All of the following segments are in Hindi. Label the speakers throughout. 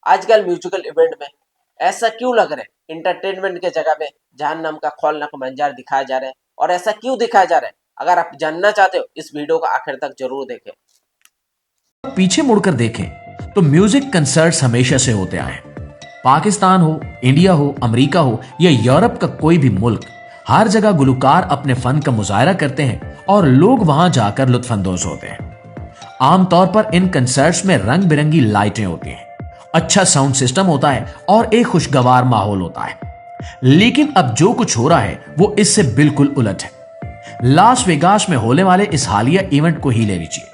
Speaker 1: आजकल म्यूजिकल इवेंट में ऐसा क्यों लग रहा है इंटरटेनमेंट के जगह में जहन्नम का खौलनाक मंजर दिखाया जा रहा है, और ऐसा क्यों दिखाया जा रहा है? अगर आप जानना चाहते हो इस वीडियो को आखिर तक जरूर देखें।
Speaker 2: पीछे मुड़कर देखें तो म्यूजिक कंसर्ट्स हमेशा से होते आए हैं। पाकिस्तान हो, इंडिया हो, अमेरिका हो या यूरोप का कोई भी मुल्क, हर जगह गुलकार अपने फन का मुजाहरा करते हैं और लोग वहां जाकर लुत्फानंदोज होते हैं। आमतौर पर इन कंसर्ट्स में रंग बिरंगी लाइटें होती हैं, अच्छा साउंड सिस्टम होता है और एक खुशगवार माहौल होता है। लेकिन अब जो कुछ हो रहा है वो इससे बिल्कुल उलट है। लास वेगास में होने वाले इस हालिया इवेंट को ही ले लीजिए।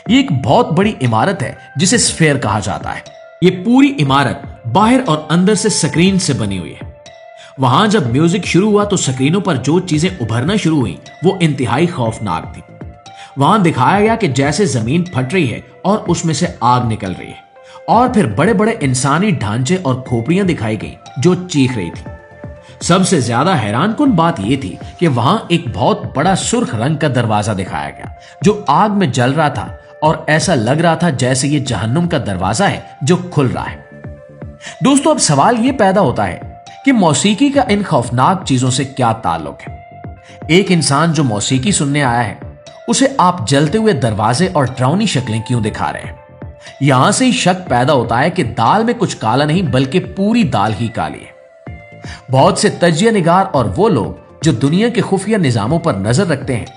Speaker 2: ये एक बहुत बड़ी इमारत है जिसे स्फेयर कहा जाता है। ये पूरी इमारत बाहर और अंदर से स्क्रीन से बनी हुई है। वहां जब म्यूजिक शुरू हुआ तो स्क्रीनों पर जो चीजें उभरना शुरू हुई वो इंतहाई खौफनाक थी। वहां दिखाया गया कि जैसे जमीन फट रही है और उसमें से आग निकल रही है, और फिर बड़े बड़े इंसानी ढांचे और खोपड़ियां दिखाई गई जो चीख रही थी। सबसे ज्यादा हैरानकुन बात यह थी कि वहां एक बहुत बड़ा सुर्ख रंग का दरवाजा दिखाया गया जो आग में जल रहा था, और ऐसा लग रहा था जैसे ये जहन्नुम का दरवाजा है जो खुल रहा है। दोस्तों, अब सवाल यह पैदा होता है कि मौसीकी का इन खौफनाक चीजों से क्या ताल्लुक है। एक इंसान जो मौसीकी सुनने आया है, उसे आप जलते हुए दरवाजे और डरावनी शक्लें क्यों दिखा रहे हैं? यहां से ही शक पैदा होता है कि दाल में कुछ काला नहीं बल्कि पूरी दाल ही काली है। बहुत से तजिया निगार और वो लोग जो दुनिया के खुफिया निजामों पर नजर रखते हैं,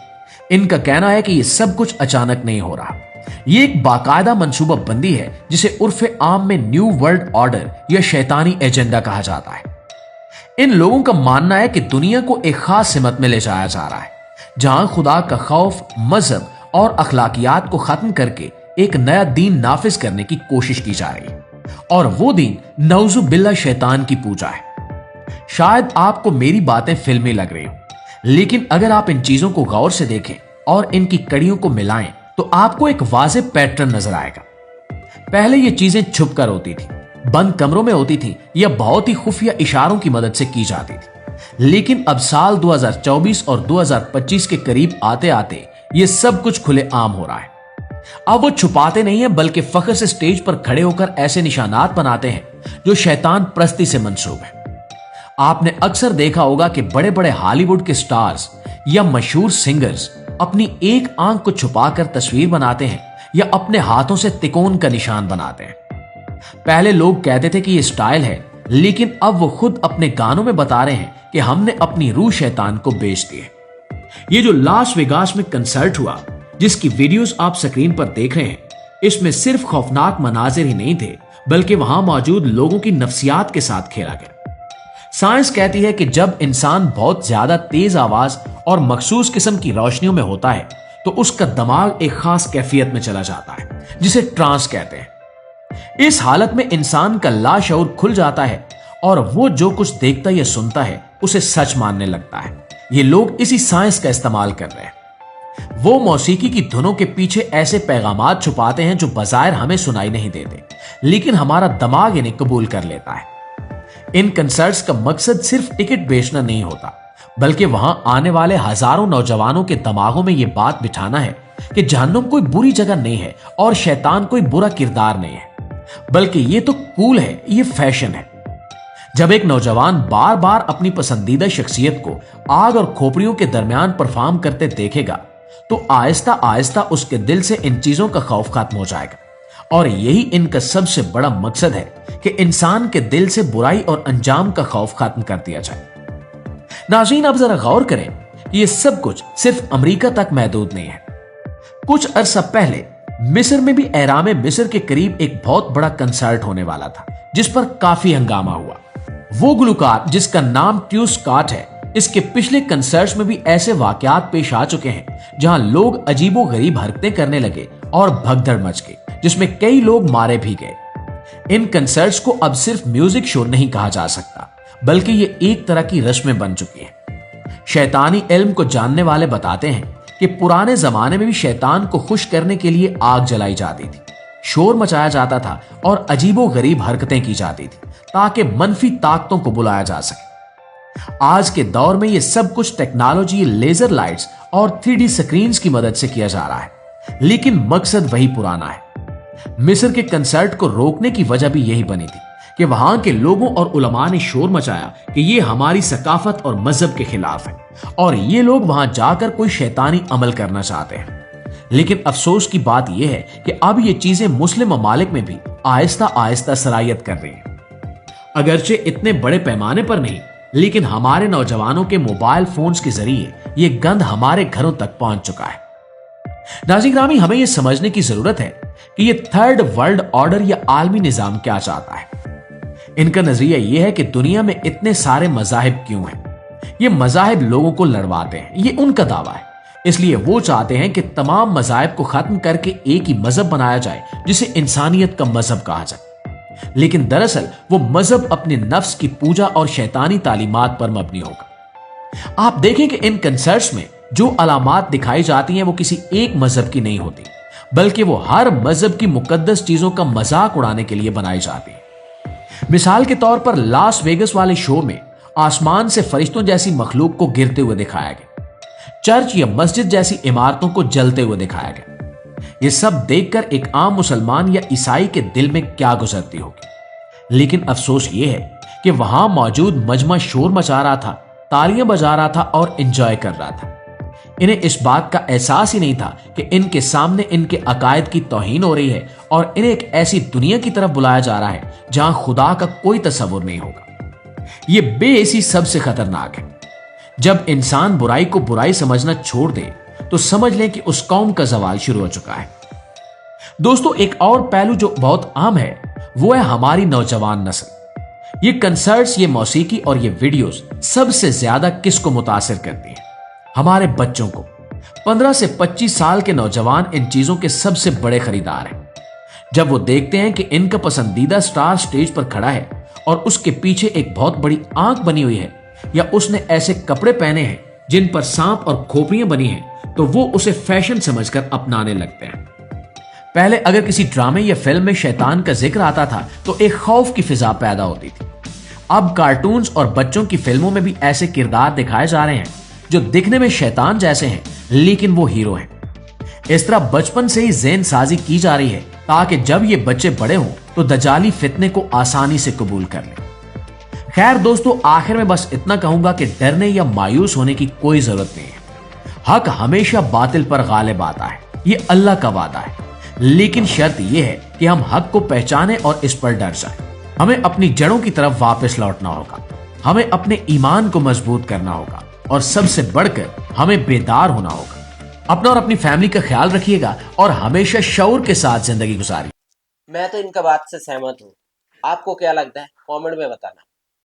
Speaker 2: इनका कहना है कि यह सब कुछ अचानक नहीं हो रहा। यह एक बाकायदा मंसूबा बंदी है जिसे उर्फ आम में न्यू वर्ल्ड ऑर्डर या शैतानी एजेंडा कहा जाता है। इन लोगों का मानना है कि दुनिया को एक खास सिमत में ले जाया जा रहा है जहां खुदा का खौफ, मजहब और अखलाकियात को खत्म करके एक नया दीन नाफिज करने की कोशिश की जा रही है, और वो दीन नौजु बिल्ला शैतान की पूजा है। शायद आपको मेरी बातें फिल्मी लग रही हो, लेकिन अगर आप इन चीजों को गौर से देखें और इनकी कड़ियों को मिलाएं तो आपको एक वाज़ेह पैटर्न नजर आएगा। पहले ये चीजें छुप कर होती थी, बंद कमरों में होती थी या बहुत ही खुफिया इशारों की मदद से की जाती थी। लेकिन अब साल 2024 और 2025 के करीब आते आते ये सब कुछ खुले आम हो रहा है। अब वो छुपाते नहीं है बल्कि फख्र से स्टेज पर खड़े होकर ऐसे निशानात बनाते हैं जो शैतान प्रस्ती से मंसूब है। आपने अक्सर देखा होगा कि बड़े बड़े हॉलीवुड के स्टार्स या मशहूर सिंगर्स अपनी एक आंख को छुपाकर तस्वीर बनाते हैं या अपने हाथों से तिकोन का निशान बनाते हैं। पहले लोग कहते थे कि यह स्टाइल है, लेकिन अब वो खुद अपने गानों में बता रहे हैं कि हमने अपनी रूह शैतान को बेच दी है। ये जो लास वेगास में कंसर्ट हुआ, जिसकी वीडियोस आप स्क्रीन पर देख रहे हैं, इसमें सिर्फ खौफनाक मनाजिर ही नहीं थे बल्कि वहां मौजूद लोगों की नफ्सियात के साथ खेला गया। साइंस कहती है कि जब इंसान बहुत ज्यादा तेज आवाज और मखसूस किस्म की रोशनियों में होता है तो उसका दिमाग एक खास कैफियत में चला जाता है जिसे ट्रांस कहते हैं। इस हालत में इंसान का लाशऊर खुल जाता है और वो जो कुछ देखता या सुनता है उसे सच मानने लगता है। ये लोग इसी साइंस का इस्तेमाल कर रहे हैं। वो मौसीकी की धुनों के पीछे ऐसे पैगामात छुपाते हैं जो बाज़ाहिर हमें सुनाई नहीं देते, लेकिन हमारा दिमाग इन्हें कबूल कर लेता है। इन कंसर्ट्स का मकसद सिर्फ टिकट बेचना नहीं होता, बल्कि वहां आने वाले हजारों नौजवानों के दिमागों में यह बात बिठाना है कि जहन्नुम कोई बुरी जगह नहीं है और शैतान कोई बुरा किरदार नहीं है, बल्कि ये तो कूल है, ये फैशन है। जब एक नौजवान बार बार अपनी पसंदीदा शख्सियत को आग और खोपड़ियों के दरमियान परफॉर्म करते देखेगा तो आहिस्ता आहिस्ता उसके दिल से इन चीजों का खौफ खत्म हो जाएगा, और यही इनका सबसे बड़ा मकसद है कि इंसान के दिल से बुराई और अंजाम का खौफ खत्म कर दिया जाए। नाज़रीन, अब जरा गौर करें कि यह सब कुछ सिर्फ अमेरिका तक महदूद नहीं है। कुछ अरसा पहले मिस्र में भी एहराम मिस्र के करीब एक बहुत बड़ा कंसर्ट होने वाला था जिस पर काफी हंगामा हुआ। वो गुलकार जिसका नाम ट्यू स्कॉट है, इसके पिछले कंसर्ट्स में भी ऐसे वाकयात पेश आ चुके हैं जहां लोग अजीबो गरीब हरकतें करने लगे और भगदड़ मच गई, जिसमें कई लोग मारे भी गए। इन कंसर्ट्स को अब सिर्फ म्यूजिक शो नहीं कहा जा सकता, बल्कि ये एक तरह की रस्में बन चुकी है। शैतानी इल्म को जानने वाले बताते हैं कि पुराने जमाने में भी शैतान को खुश करने के लिए आग जलाई जाती थी, शोर मचाया जाता था और अजीबो गरीब हरकतें की जाती थी ताकि मनफी ताकतों को बुलाया जा सके। आज के दौर में यह सब कुछ टेक्नोलॉजी, लेजर लाइट्स और 3D स्क्रीन्स की मदद से किया जा रहा है, लेकिन मकसद वही पुराना है। मिस्र के कंसर्ट को रोकने की वजह भी यही बनी थी कि वहां के लोगों और उलमा ने शोर मचाया कि ये हमारी सकाफत और मजहब के खिलाफ है और ये लोग वहां जाकर कोई शैतानी अमल करना चाहते हैं। लेकिन अफसोस की बात यह है कि अब ये चीजें मुस्लिम ममालिक में भी आहिस्ता आहिस्ता सरायत कर रही हैं। अगरचे इतने बड़े पैमाने पर नहीं, लेकिन हमारे नौजवानों के मोबाइल फोन्स के जरिए ये गंद हमारे घरों तक पहुंच चुका है। नाज़रीन ग्रामी, हमें यह समझने की जरूरत है कि यह थर्ड वर्ल्ड ऑर्डर या आलमी निजाम क्या चाहता है। इनका नजरिया यह है कि दुनिया में इतने सारे मजाहिब क्यों हैं। ये मजाहिब लोगों को लड़वाते हैं, ये उनका दावा है। इसलिए वो चाहते हैं कि तमाम मजाहिब को खत्म करके एक ही मजहब बनाया जाए जिसे इंसानियत का मजहब कहा जाए। लेकिन दरअसल वो मजहब अपने नफ्स की पूजा और शैतानी तालीमात पर मबनी होगा। आप देखें कि इन कंसर्ट्स में जो अलामात दिखाई जाती हैं वो किसी एक मजहब की नहीं होती, बल्कि वो हर मजहब की मुकद्दस चीजों का मजाक उड़ाने के लिए बनाई जाती है। मिसाल के तौर पर लास वेगस वाले शो में आसमान से फरिश्तों जैसी मखलूक को गिरते हुए दिखाया गया, चर्च या मस्जिद जैसी इमारतों को जलते हुए दिखाया गया। ये सब देखकर एक आम मुसलमान या ईसाई के दिल में क्या गुजरती होगी। लेकिन अफसोस ये है कि वहां मौजूद मजमा शोर मचा रहा था, तालियां बजा रहा था और एंजॉय कर रहा था। इन्हें इस बात का एहसास ही नहीं था कि इनके सामने इनके अकायद की तौहीन हो रही है और इन्हें एक ऐसी दुनिया की तरफ बुलाया जा रहा है जहां खुदा का कोई तस्वुर नहीं होगा। यह बेइसी सबसे खतरनाक है। जब इंसान बुराई को बुराई समझना छोड़ दे तो समझ लें कि उस कौम का जवाल शुरू हो चुका है। दोस्तों, एक और पहलू जो बहुत आम है वो है हमारी नौजवान नस्ल। ये कंसर्ट्स, ये मौसीकी और ये वीडियोस सबसे ज्यादा किसको मुतासिर करती हैं? हमारे बच्चों को। 15 से 25 साल के नौजवान इन चीजों के सबसे बड़े खरीदार हैं। जब वो देखते हैं कि इनका पसंदीदा स्टार स्टेज पर खड़ा है और उसके पीछे एक बहुत बड़ी आंख बनी हुई है या उसने ऐसे कपड़े पहने हैं जिन पर सांप और खोपड़ियां बनी हैं, तो वो उसे फैशन समझकर अपनाने लगते हैं। पहले अगर किसी ड्रामे या फिल्म में शैतान का जिक्र आता था तो एक खौफ की फिजा पैदा होती थी। अब कार्टून्स और बच्चों की फिल्मों में भी ऐसे किरदार दिखाए जा रहे हैं जो दिखने में शैतान जैसे हैं लेकिन वो हीरो हैं। इस तरह बचपन से ही ज़हन साजी की जा रही है ताकि जब ये बच्चे बड़े हों तो दजाली फितने को आसानी से कबूल कर लें। खैर दोस्तों, आखिर में बस इतना कहूंगा कि डरने या मायूस होने की कोई जरूरत नहीं है। हक हमेशा बातिल पर गालिब आता है, ये अल्लाह का वादा है। लेकिन शर्त यह है कि हम हक को पहचानें और इस पर डर जाएं। हमें अपनी जड़ों की तरफ वापस लौटना होगा, हमें अपने ईमान को मजबूत करना होगा और सबसे बढ़कर हमें बेदार होना होगा। अपना और अपनी फैमिली का ख्याल रखिएगा और हमेशा शऊर के साथ जिंदगी गुजारिए।
Speaker 1: मैं तो इनका बात से सहमत हूँ। आपको क्या लगता है? कमेंट में बताना।